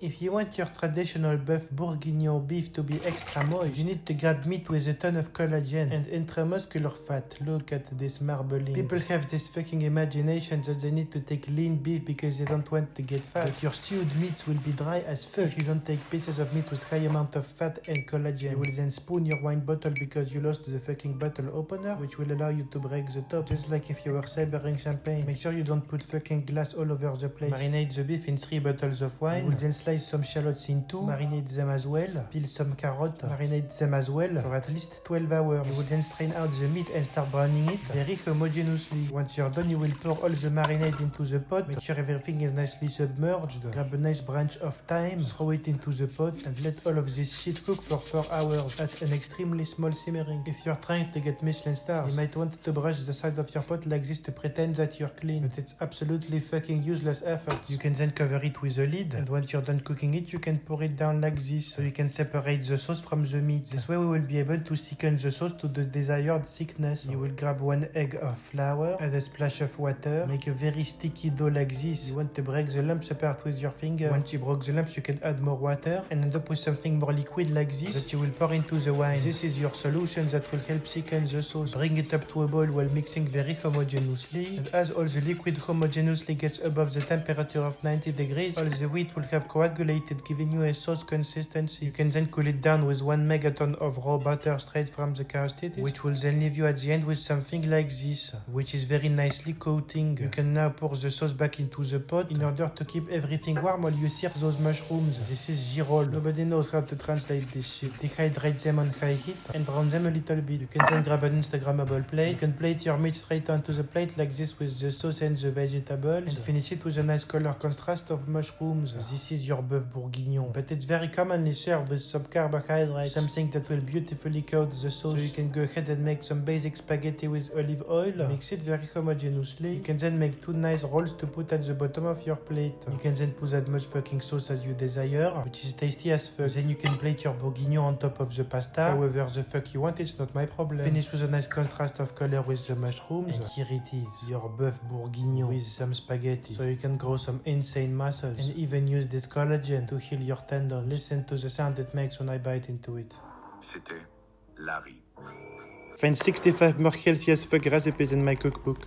If you want your traditional bœuf bourguignon beef to be extra moist, you need to grab meat with a ton of collagen and intramuscular fat. Look at this marbling. People have this fucking imagination that they need to take lean beef because they don't want to get fat. But your stewed meats will be dry as fuck if you don't take pieces of meat with high amount of fat and collagen. You will then spoon your wine bottle because you lost the fucking bottle opener, which will allow you to break the top, just like if you were sabering champagne. Make sure you don't put fucking glass all over the place. Marinate the beef in 3 bottles of wine. You will then slice some shallots in 2, marinate them as well, peel some carrot, marinate them as well for at least 12 hours. You will then strain out the meat and start browning it very homogeneously. Once you're done, you will pour all the marinade into the pot, make sure everything is nicely submerged, grab a nice branch of thyme, throw it into the pot, and let all of this shit cook for 4 hours at an extremely small simmering. If you're trying to get Michelin stars, you might want to brush the side of your pot like this to pretend that you're clean, but it's absolutely fucking useless effort. You can then cover it with a lid, and once you're done cooking it, you can pour it down like this, so you can separate the sauce from the meat. This way we will be able to thicken the sauce to the desired thickness. You will grab 1 egg of flour, add a splash of water, make a very sticky dough like this. You want to break the lumps apart with your finger. Once you broke the lumps, you can add more water and end up with something more liquid like this that you will pour into the wine. This is your solution that will help thicken the sauce. Bring it up to a boil while mixing very homogeneously, and as all the liquid homogeneously gets above the temperature of 90 degrees, all the wheat will have coagulated, giving you a sauce consistency. You can then cool it down with 1 megaton of raw butter straight from the cow's titties, which will then leave you at the end with something like this, which is very nicely coating. You can now pour the sauce back into the pot in order to keep everything warm while you sear those mushrooms. This is girol. Nobody knows how to translate this shit. Dehydrate them on high heat and brown them a little bit. You can then grab an Instagrammable plate. You can plate your meat straight onto the plate like this with the sauce and the vegetables, and finish it with a nice color contrast of mushrooms. This is your bœuf bourguignon, but it's very commonly served with some carbohydrates, something that will beautifully coat the sauce. So you can go ahead and make some basic spaghetti with olive oil, mix it very homogeneously. You can then make 2 nice rolls to put at the bottom of your plate. You can then put as much fucking sauce as you desire, which is tasty as fuck. Then you can plate your bourguignon on top of the pasta, however the fuck you want, it's not my problem. Finish with a nice contrast of color with the mushrooms, and here it is, your bœuf bourguignon with some spaghetti. So you can grow some insane muscles and even use this collagen to heal your tendons. Listen to the sound it makes when I bite into it. C'était Larry. Find 65 more healthy as fuck recipes in my cookbook.